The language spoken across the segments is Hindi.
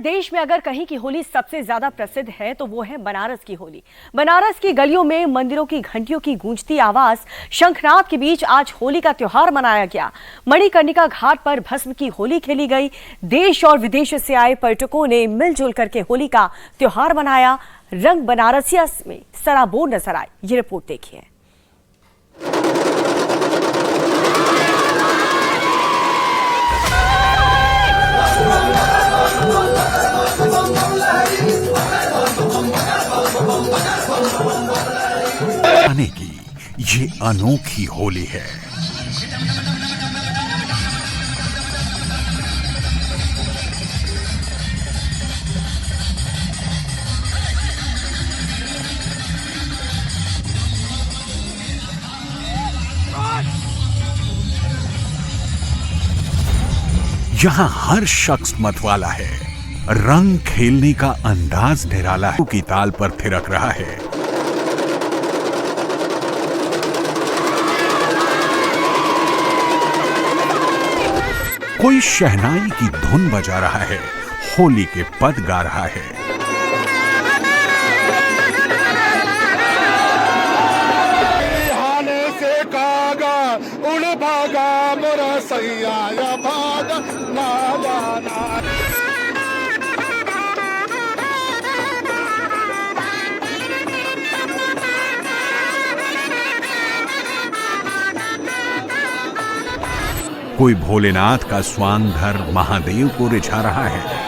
देश में अगर कहीं की होली सबसे ज्यादा प्रसिद्ध है तो वो है बनारस की होली। बनारस की गलियों में मंदिरों की घंटियों की गूंजती आवाज, शंखनाद के बीच आज होली का त्योहार मनाया गया। मणिकर्णिका घाट पर भस्म की होली खेली गई। देश और विदेश से आए पर्यटकों ने मिलजुल करके होली का त्योहार मनाया। रंग बनारसिया में सराबोर नजर आए। ये रिपोर्ट देखिए। आने की ये अनोखी होली है। यहाँ हर शख्स मतवाला है। रंग खेलने का अंदाज निराला है। की ताल पर थिरक रहा है। कोई शहनाई की धुन बजा रहा है, होली के पद गा रहा है। हाने से कागा उड़ भागा मोरा सैया या भागा ना जाना। कोई भोलेनाथ का स्वांग धर महादेव को रिझा रहा है।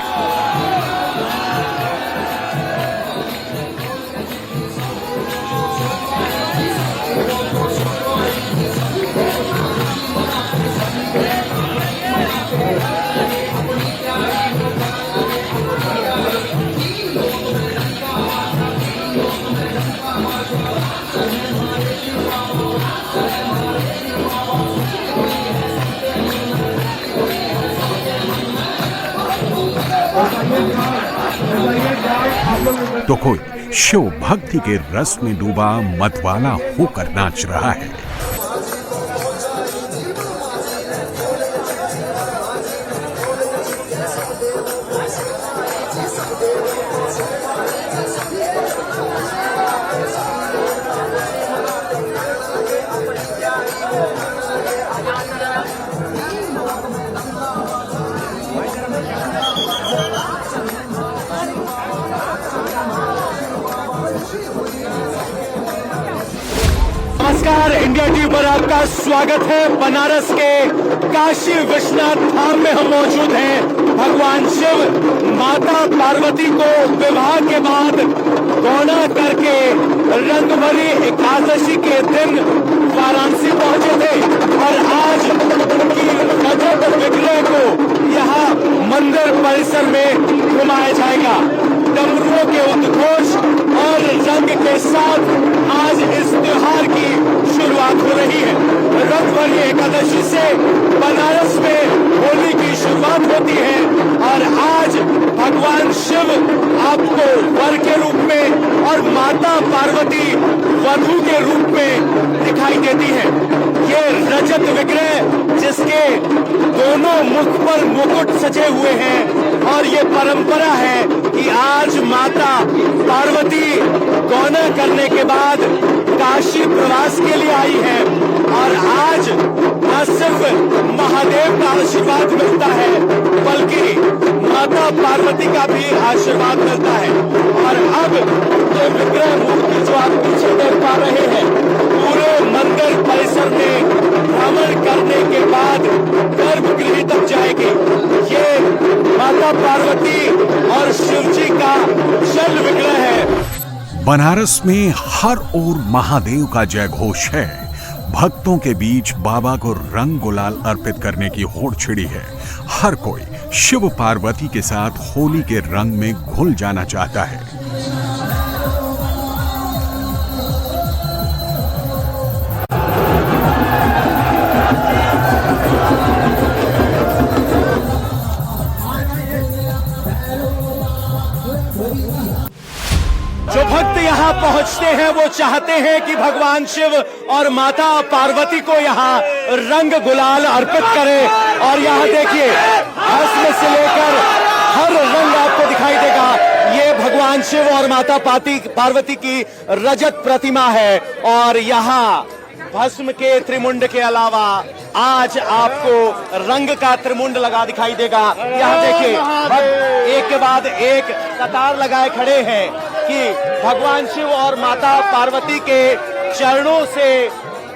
तो कोई शिव भक्ति के रस में डूबा मतवाला होकर नाच रहा है। नमस्कार, इंडिया टीवी पर आपका स्वागत है। बनारस के काशी विश्वनाथ धाम में हम मौजूद हैं। भगवान शिव माता पार्वती को विवाह के बाद गौना करके रंगभरी एकादशी के दिन वाराणसी पहुंचे थे और आज उनकी रजत विग्रह को यहाँ मंदिर परिसर में घुमाया जाएगा। डमरुओं के उद्घोष और रंग के साथ आज इस त्योहार की शुरुआत हो रही है। रंगभरी एकादशी से बनारस में होली की शुरुआत होती है और आज भगवान शिव आपको वर के रूप में और माता पार्वती वधू के रूप में दिखाई देती है। ये रजत विग्रह जिसके दोनों मुख पर मुकुट सजे हुए हैं और ये परंपरा है कि आज माता पार्वती गौना करने के बाद काशी प्रवास के लिए आई है और आज न सिर्फ महादेव का आशीर्वाद मिलता है बल्कि माता पार्वती का भी आशीर्वाद मिलता है। और अब ये विग्रह मूर्ति जो आप पीछे देख पा रहे हैं पूरे मंदिर परिसर में भ्रमण करने के बाद गर्भगृह तक जाएगी। ये माता पार्वती और शिव जी का जल विग्रह है। बनारस में हर ओर महादेव का जय घोष है। भक्तों के बीच बाबा को रंग गुलाल अर्पित करने की होड़ छिड़ी है। हर कोई शिव पार्वती के साथ होली के रंग में घुल जाना चाहता है। जो भक्त यहाँ पहुँचते हैं वो चाहते हैं कि भगवान शिव और माता पार्वती को यहाँ रंग गुलाल अर्पित करें। और यहाँ देखिए भस्म से लेकर हर रंग आपको दिखाई देगा। ये भगवान शिव और माता पार्वती की रजत प्रतिमा है और यहाँ भस्म के त्रिमुंड के अलावा आज आपको रंग का त्रिमुंड लगा दिखाई देगा। यहाँ देखिए एक के बाद एक कतार लगाए खड़े हैं कि भगवान शिव और माता पार्वती के चरणों से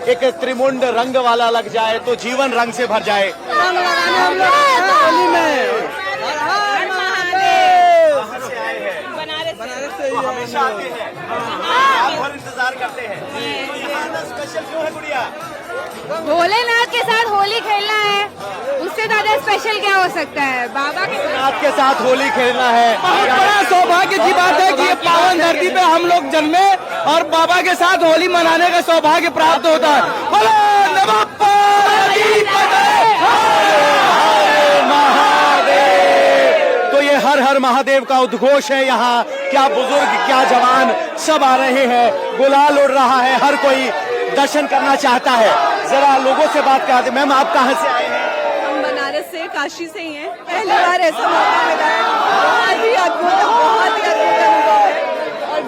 एक त्रिमुंड रंग वाला लग जाए तो जीवन रंग से भर जाए। रंग लगाने हम लोग होली में बनारस से तो हमेशा आते हैं, आप और इंतजार करते हैं। तो यहाँ का स्पेशल क्यों है गुड़िया? भोलेनाथ के साथ होली खेलना है, उससे ज्यादा स्पेशल क्या हो सकता है। बाबा के नाथ के साथ होली खेलना है। बहुत बड़ा सौभाग्य की बात है कि ये पावन धरती पे हम लोग जन्मे और बाबा के साथ होली मनाने का सौभाग्य प्राप्त होता है। बोलो नमः पार्वती पते। महादेव। तो ये हर हर महादेव का उद्घोष है यहाँ। क्या बुजुर्ग क्या जवान सब आ रहे हैं, गुलाल उड़ रहा है, हर कोई दर्शन करना चाहता है। जरा लोगों से बात करते। मैम आप कहाँ से आए हैं? हम बनारस से, काशी से ही हैं। पहली बार ऐसा मौका मिला है, बहुत ही अद्भुत अनुभव है और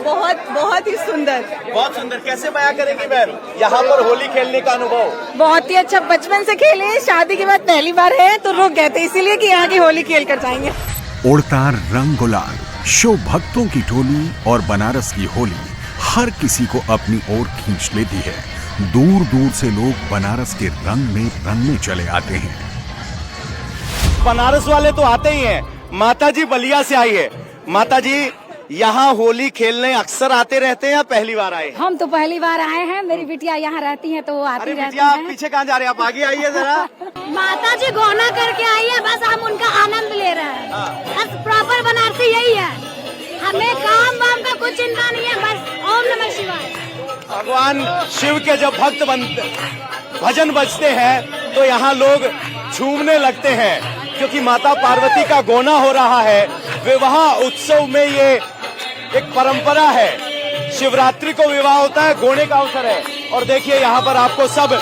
बहुत ही सुंदर। बहुत सुंदर। कैसे बयां करेंगी मैम यहाँ पर होली खेलने का अनुभव? बहुत ही अच्छा, बचपन से खेले, शादी के बाद पहली बार है तो रुक गए थे, इसीलिए कि यहाँ की होली खेल कर जाएंगे। उड़ता रंग गुलाल, शिव भक्तों की टोली और बनारस की होली हर किसी को अपनी ओर खींच लेती है। दूर दूर से लोग बनारस के रंग में रंगने चले आते हैं। बनारस वाले तो आते ही हैं। माता जी बलिया से आई है। माता जी यहाँ होली खेलने अक्सर आते रहते हैं या पहली बार आए? हम तो पहली बार आए हैं, मेरी बिटिया यहाँ रहती है तो वो आती अरे रहती बिटिया आप है। पीछे कहाँ जा रहे हैं? आप आगे आइए जरा। माता जी गौना करके आई है, बस हम उनका आनंद ले रहे हैं। बस प्रॉपर बनारसी यही है, हमें काम वाम का कुछ चिंता नहीं है, बस ओम नमः शिवाय। भगवान शिव के जब भक्त बनते भजन बजते हैं तो यहाँ लोग झूमने लगते हैं क्योंकि माता पार्वती का गौना हो रहा है। विवाह उत्सव में ये एक परंपरा है। शिवरात्रि को विवाह होता है, गौने का अवसर है। और देखिए यहाँ पर आपको सब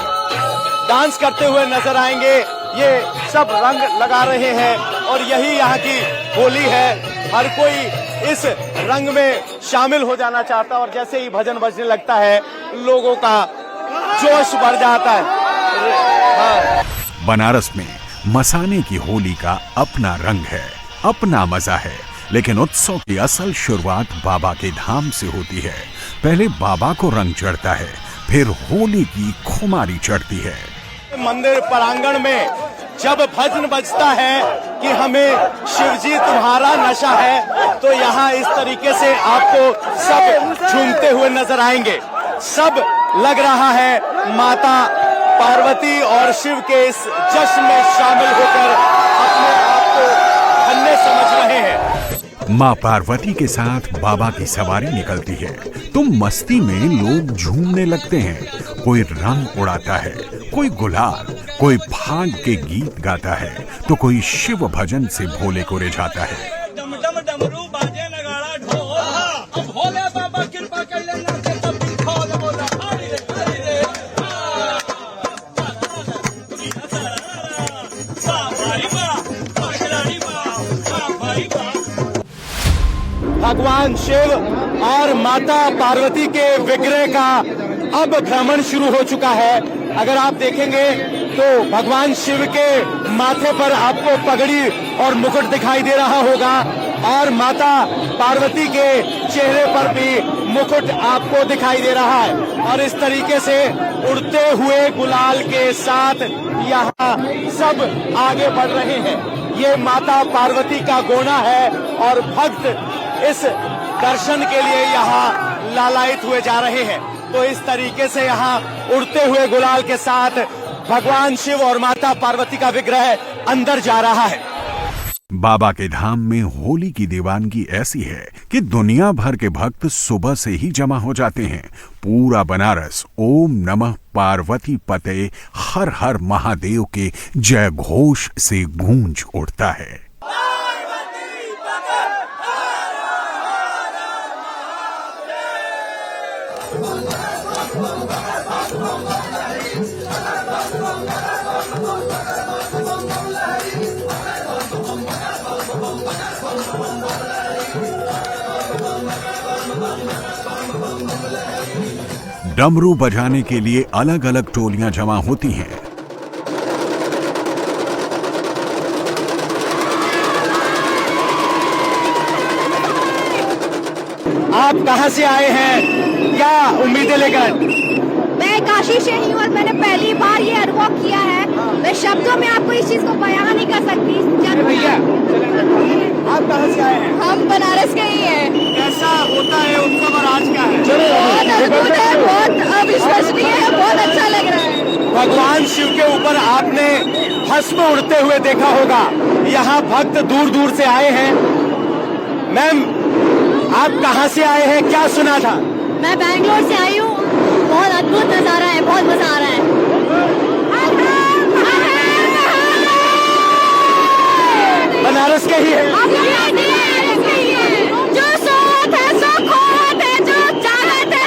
डांस करते हुए नजर आएंगे। ये सब रंग लगा रहे हैं और यही यहाँ की होली है। हर कोई इस रंग में शामिल हो जाना चाहता है और जैसे ही भजन बजने लगता है लोगों का जोश बढ़ जाता है। हाँ। बनारस में मसाने की होली का अपना रंग है, अपना मजा है, लेकिन उत्सव की असल शुरुआत बाबा के धाम से होती है। पहले बाबा को रंग चढ़ता है, फिर होली की खुमारी चढ़ती है। मंदिर प्रांगण में जब भजन बजता है कि हमें शिवजी तुम्हारा नशा है, तो यहाँ इस तरीके से आपको सब झूमते हुए नजर आएंगे। सब लग रहा है माता पार्वती और शिव के इस जश्न में शामिल होकर अपने आप को धन्य समझ रहे हैं। माँ पार्वती के साथ बाबा की सवारी निकलती है तो मस्ती में लोग झूमने लगते हैं। कोई रंग उड़ाता है, कोई गुलाल, कोई भाग के गीत गाता है तो कोई शिव भजन से भोले को रिझाता है। डम डम डमरू बाजे नगाड़ा ढोल, अब भोले बाबा कृपा कर लेना के तब खोल बोला हरि रे हरि रे। भगवान शिव और माता पार्वती के विग्रह का अब भ्रमण शुरू हो चुका है। अगर आप देखेंगे तो भगवान शिव के माथे पर आपको पगड़ी और मुकुट दिखाई दे रहा होगा और माता पार्वती के चेहरे पर भी मुकुट आपको दिखाई दे रहा है। और इस तरीके से उड़ते हुए गुलाल के साथ यहाँ सब आगे बढ़ रहे हैं। ये माता पार्वती का गौना है और भक्त इस दर्शन के लिए यहाँ लालायित हुए जा रहे हैं। तो इस तरीके से यहाँ उड़ते हुए गुलाल के साथ भगवान शिव और माता पार्वती का विग्रह अंदर जा रहा है। बाबा के धाम में होली की दीवानगी ऐसी है कि दुनिया भर के भक्त सुबह से ही जमा हो जाते हैं। पूरा बनारस ओम नमः पार्वती पते हर हर महादेव के जय घोष से गूंज उठता है। डमरू बजाने के लिए अलग अलग टोलियां जमा होती हैं। आप कहां से आए हैं, क्या उम्मीदें लेकर? मैं काशी से ही हूँ और मैंने पहली बार ये अनुभव किया है। मैं शब्दों में आपको इस चीज को बयान नहीं कर सकती। भैया आप कहां से आए हैं? हम बनारस के ही हैं। कैसा होता है उत्सव और आज क्या है? बहुत अद्भुत है, बहुत अविश्वसनीय है, बहुत अच्छा लग रहा है। भगवान शिव के ऊपर आपने भस्म उड़ते हुए देखा होगा। यहाँ भक्त दूर दूर से आए हैं। मैम, आप कहाँ से आए हैं, क्या सुना था? मैं बैंगलोर से आई हूँ। बहुत अद्भुत नजारा है, बहुत मजा आ रहा है। बनारस के ही है। जो सोत है सो खोत है, जो चाहत है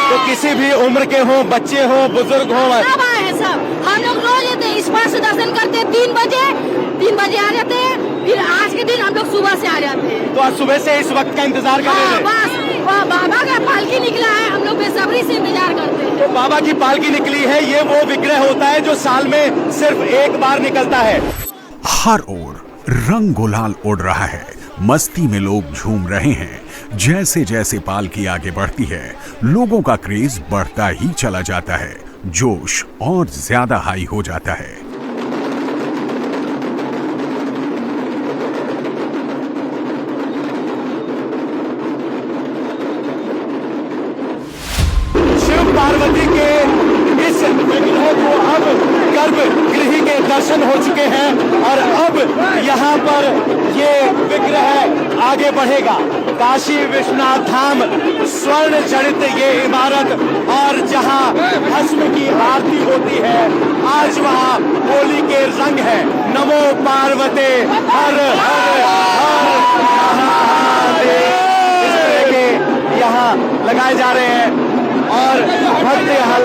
तो किसी भी उम्र के हो, बच्चे हो, बुजुर्ग हो, सब आए हैं सब। हम लोग रोज इस पार से दर्शन करते 3 बजे आ जाते हैं। फिर आज के दिन हम लोग सुबह से आ जाते हैं। तो आज सुबह से इस वक्त का इंतजार कर रहे हैं। बस बाबा का पालकी निकला है, हम लोग बेसब्री से इंतजार करते हैं। तो बाबा की पालकी निकली है। ये वो विग्रह होता है जो साल में सिर्फ एक बार निकलता है। हर ओर रंग गुलाल उड़ रहा है, मस्ती में लोग झूम रहे हैं। जैसे जैसे पालकी आगे बढ़ती है, लोगों का क्रेज बढ़ता ही चला जाता है, जोश और ज्यादा हाई हो जाता है। शिव पार्वती के इस विग्रह को अब गर्भगृह के दर्शन हो चुके हैं और अब यहाँ पर ये विग्रह आगे बढ़ेगा। काशी विश्वनाथ धाम स्वर्ण जड़ित ये इमारत और जहाँ भस्म की आरती होती है, आज वहाँ होली के रंग है। नमो पार्वते हर हर हर महादेव, इस तरह के यहाँ लगाए जा रहे हैं और भक्त यहाँ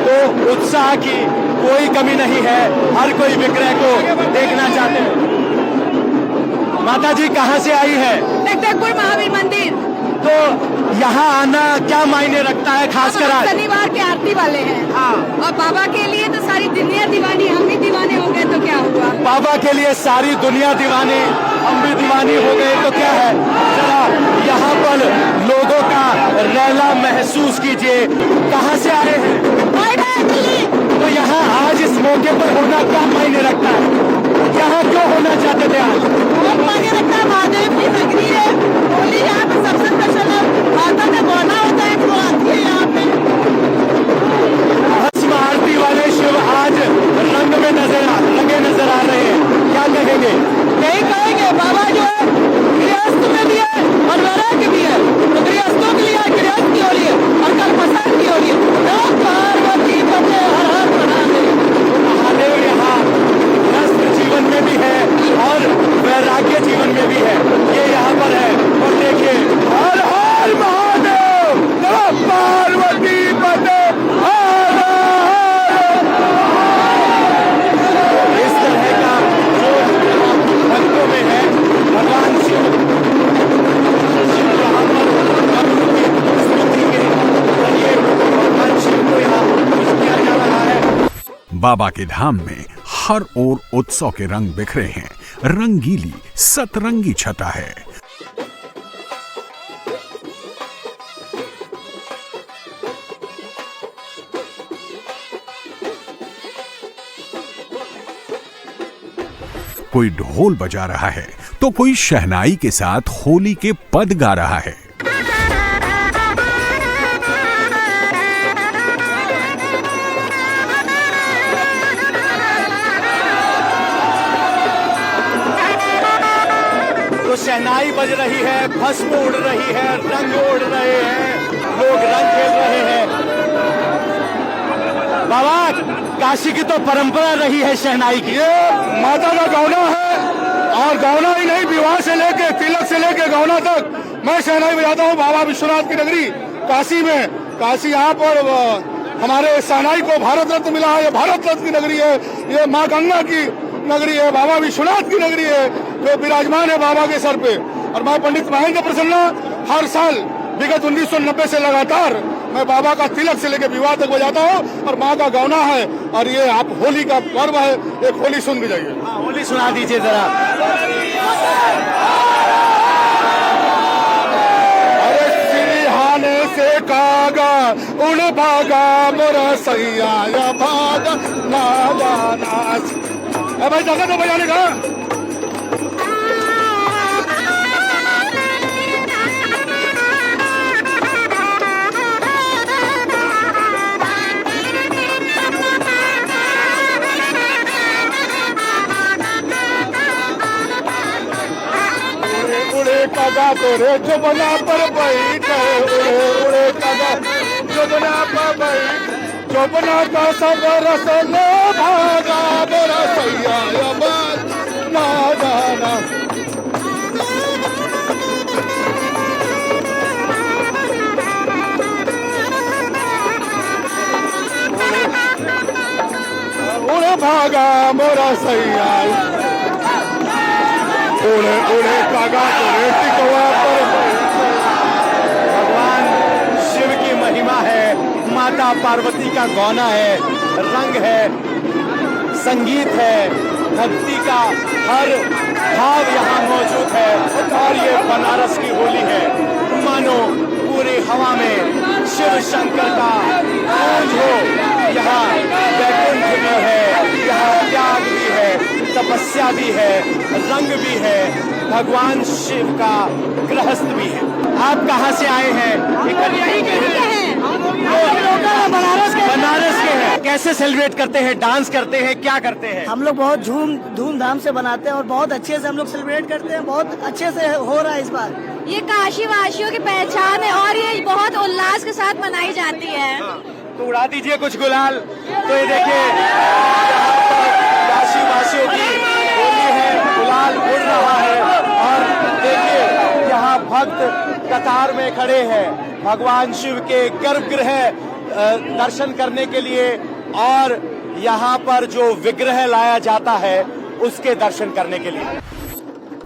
तो उत्साह की कोई कमी नहीं है। हर कोई विग्रह को देखना चाहते हैं। माता जी कहाँ से आई है? टकटकपुर महावीर मंदिर। तो यहाँ आना क्या मायने रखता है, खासकर आज? शनिवार के आरती वाले हैं। हाँ। और बाबा के लिए तो सारी दुनिया दीवानी, हम भी दीवाने हो गए तो क्या हुआ? बाबा के लिए सारी दुनिया दीवानी, हम भी दीवानी हो गए तो क्या है? जरा यहाँ पर लोगों का रैला महसूस कीजिए। कहाँ से आए हैं? तो यहाँ आज इस मौके पर होना क्या मायने रखता है? यहाँ क्यों होना चाहते थे आज? बहुत मायने रखता है, महादेव की नगरी है। होली यहाँ पे सबसे स्पेशल है। माता का गौना होता है, वो आती है यहाँ पे। भस्म आरती वाले शिव आज रंग में लगे नजर आ रहे हैं। क्या कहेंगे? यही कहेंगे, बाबा जो है गृहस्थ में भी है और वैराग्य भी है। तो गृहस्थों के लिए गृहस्थ की होली है और कल मसान की होली है। पार्वती पते हर हर महादेव। महादेव यहाँ गृहस्थ जीवन में भी है और वैराग्य जीवन में भी है। ये यहाँ पर है और देखिए, हर हर महादेव, नमः पार्वती पते हर हर। इस तरह का जोश भक्तों में है। भगवान शिव यहाँ पर भक्तों की स्तुति के जरिए भगवान शिव को यहाँ कुछ किया जा रहा है। बाबा के धाम में हर ओर उत्सव के रंग बिखरे हैं। रंगीली सतरंगी छटा है। कोई ढोल बजा रहा है तो कोई शहनाई के साथ होली के पद गा रहा है। तो शहनाई बज रही है, भस्म उड़ रही है, रंग उड़ रहे हैं, लोग रंग खेल रहे हैं। बाबा, काशी की तो परंपरा रही है शहनाई की। ये माता का गौना है और गौना ही नहीं, विवाह से लेके तिलक से लेके गौना तक मैं शहनाई बजाता हूँ। बाबा विश्वनाथ की नगरी काशी में, काशी यहाँ पर हमारे शहनाई को भारत रत्न मिला है। ये भारत रत्न की नगरी है। ये माँ गंगा की नगरी है, बाबा विश्वनाथ की नगरी है जो विराजमान है बाबा के सर पे। और मैं पंडित महेंद्र प्रसन्ना हर साल विगत 1990 से लगातार मैं बाबा का तिलक से लेकर विवाह तक बजाता हूँ और माँ का गौना है। और ये आप होली का पर्व है, एक होली सुन के जाइए। हाँ, होली सुना दीजिए जरा। अरे सिरहाने से कागा उड़ भागा मोरा सैया या भागा ना जाना। भाई जगह तो बजाने का। कागा तोरे जुबना पर बैठे, उड़े कागा जुबना पर बैठ, जुबना का सब रस लो भागा मोरा सैया ना जाना। उड़े भागा मोरा सैया, उड़े उड़े कागा तोरे टिकवा पर। भगवान शिव की महिमा है, माता पार्वती का गौना है, रंग है, संगीत है, भक्ति का हर भाव यहाँ मौजूद है। और ये बनारस की होली है, मानो पूरी हवा में शिव शंकर का गूंज हो। यहाँ वैकुंठ में है, यहाँ त्याग भी है, तपस्या भी है, रंग भी है, भगवान शिव का गृहस्थ भी है। आप कहाँ से आए हैं? यहीं के हैं। बनारस के हैं। कैसे सेलिब्रेट करते हैं, डांस करते हैं, क्या करते हैं? हम लोग बहुत धूमधाम से बनाते हैं और बहुत अच्छे से हम लोग सेलिब्रेट करते हैं। बहुत अच्छे से हो रहा है इस बार। ये काशी वासियों की पहचान है और ये बहुत उल्लास के साथ मनाई जाती है। तो उड़ा दीजिए कुछ गुलाल। तो ये देखिए काशी वासियों की होली है, गुलाल उड़ रहा है। और देखिए यहाँ भक्त कतार में खड़े हैं भगवान शिव के गर्भगृह दर्शन करने के लिए, और यहाँ पर जो विग्रह लाया जाता है उसके दर्शन करने के लिए।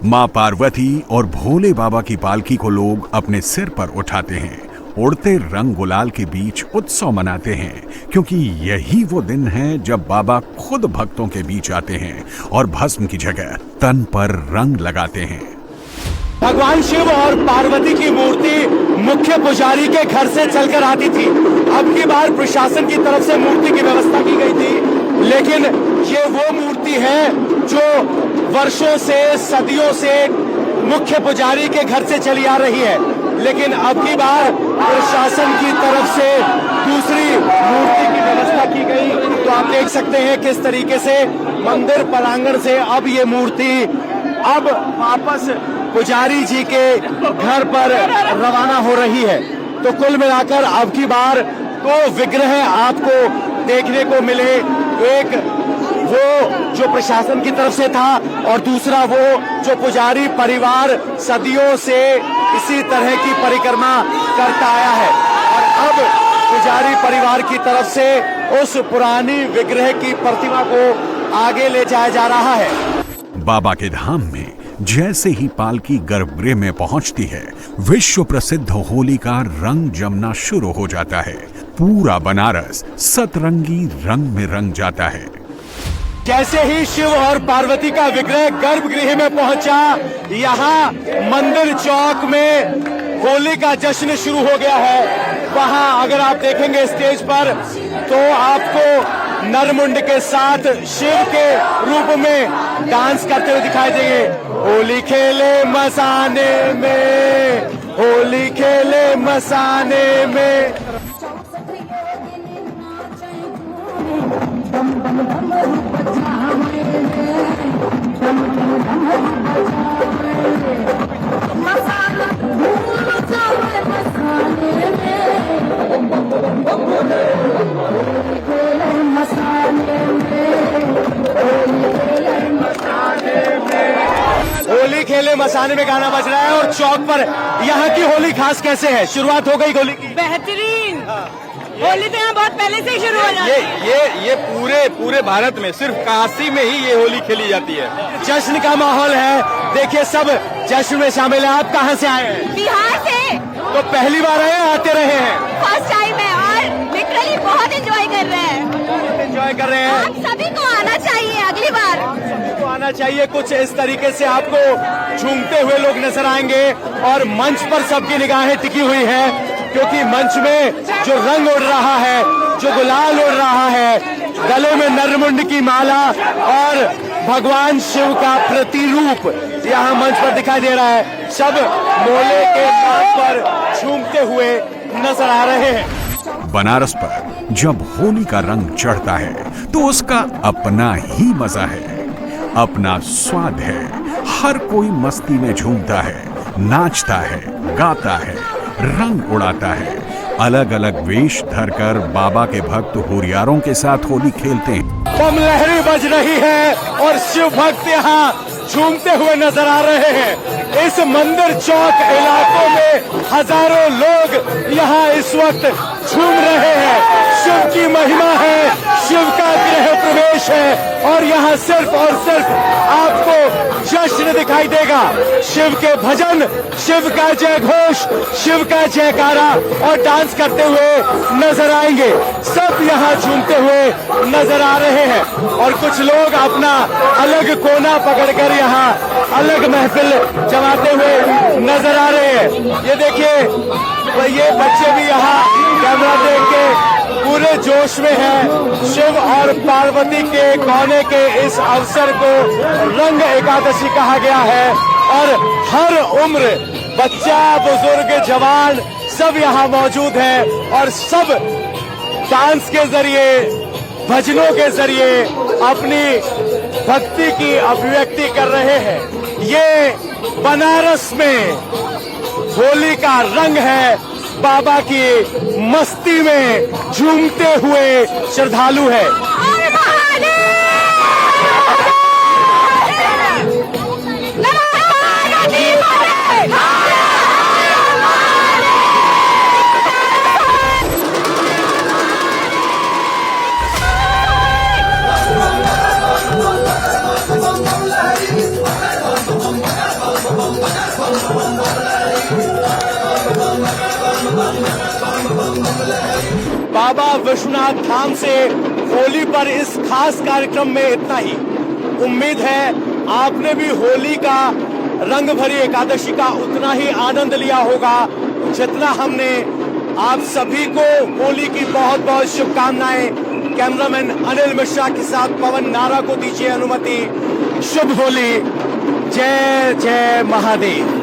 मां पार्वती और भोले बाबा की पालकी को लोग अपने सिर पर उठाते हैं, उड़ते रंग गुलाल के बीच उत्सव मनाते हैं, क्योंकि यही वो दिन है जब बाबा खुद भक्तों के बीच आते हैं और भस्म की जगह तन पर रंग लगाते हैं। भगवान शिव और पार्वती की मूर्ति मुख्य पुजारी के घर से चलकर आती थी। अब की बार प्रशासन की तरफ से मूर्ति की व्यवस्था की गई थी, लेकिन ये वो मूर्ति है जो वर्षों से, सदियों से मुख्य पुजारी के घर से चली आ रही है। लेकिन अब की बार प्रशासन की तरफ से दूसरी मूर्ति की व्यवस्था की गई। तो आप देख सकते हैं किस तरीके से मंदिर प्रांगण से अब ये मूर्ति अब वापस पुजारी जी के घर पर रवाना हो रही है। तो कुल मिलाकर अब की बार दो विग्रह आपको देखने को मिले, एक वो जो प्रशासन की तरफ से था और दूसरा वो जो पुजारी परिवार सदियों से इसी तरह की परिक्रमा करता आया है। और अब पुजारी परिवार की तरफ से उस पुरानी विग्रह की प्रतिमा को आगे ले जाया जा रहा है। बाबा के धाम में जैसे ही पालकी गर्भगृह में पहुंचती है, विश्व प्रसिद्ध होली का रंग जमना शुरू हो जाता है। पूरा बनारस सतरंगी रंग में रंग जाता है। जैसे ही शिव और पार्वती का विग्रह गर्भगृह में पहुंचा, यहाँ मंदिर चौक में होली का जश्न शुरू हो गया है। वहाँ अगर आप देखेंगे स्टेज पर तो आपको नरमुंड के साथ शिव के रूप में डांस करते हुए दिखाई देंगे। होली खेले मसाने में, होली खेले मसाने में। होली खेले मसाने में गाना बज रहा है और चौक पर यहाँ की होली खास कैसे है? शुरुआत हो गई होली की? बेहतरीन। होली तो यहाँ बहुत पहले से ही शुरू हो जाती है। ये पूरे भारत में सिर्फ काशी में ही ये होली खेली जाती है। जश्न का माहौल है, देखिए सब जश्न में शामिल है। आप कहाँ से आए हैं? बिहार से। तो पहली बार आए, आते रहे हैं? फर्स्ट टाइम है और लिटरली बहुत एंजॉय कर रहे हैं। एंजॉय कर रहे हैं। आप सभी को आना चाहिए अगली बार। सबको आना चाहिए। कुछ इस तरीके से आपको झूमते हुए लोग नजर आएंगे और मंच पर सबकी निगाहें टिकी हुई है, क्योंकि मंच में जो रंग उड़ रहा है, जो गुलाल उड़ रहा है, गले में नरमुंड की माला और भगवान शिव का प्रतिरूप यहाँ मंच पर दिखाई दे रहा है। सब मोले के नाम पर झूमते हुए नजर आ रहे हैं। बनारस पर जब होली का रंग चढ़ता है तो उसका अपना ही मजा है, अपना स्वाद है। हर कोई मस्ती में झूमता है, नाचता है, गाता है, रंग उड़ाता है। अलग अलग वेश धरकर बाबा के भक्त हुरियारों के साथ होली खेलते हैं। बम लहरी बज रही है और शिव भक्त यहाँ झूमते हुए नजर आ रहे हैं। इस मंदिर चौक इलाकों में हजारों लोग यहाँ इस वक्त झूम रहे हैं। शिव की महिमा है, शिव का गृह प्रवेश है और यहाँ सिर्फ और सिर्फ आपको जश्न दिखाई देगा। शिव के भजन, शिव का जय घोष, शिव का जयकारा और डांस करते हुए नजर आएंगे। सब यहाँ झूमते हुए नजर आ रहे हैं और कुछ लोग अपना अलग कोना पकड़कर यहाँ अलग महफिल जमाते हुए नजर आ रहे हैं। ये देखिए, ये बच्चे भी यहाँ कैमरा देख के पूरे जोश में है। शिव और पार्वती के गौने के इस अवसर को रंग एकादशी कहा गया है और हर उम्र, बच्चा, बुजुर्ग, जवान सब यहाँ मौजूद है और सब डांस के जरिए, भजनों के जरिए अपनी भक्ति की अभिव्यक्ति कर रहे हैं। ये बनारस में होली का रंग है। बाबा की मस्ती में झूमते हुए श्रद्धालु है। बाबा विश्वनाथ धाम से होली पर इस खास कार्यक्रम में इतना ही। उम्मीद है आपने भी होली का रंग भरी एकादशी का उतना ही आनंद लिया होगा जितना हमने। आप सभी को होली की बहुत बहुत शुभकामनाएं। कैमरामैन अनिल मिश्रा के साथ पवन नारा को दीजिए अनुमति। शुभ होली। जय जय महादेव।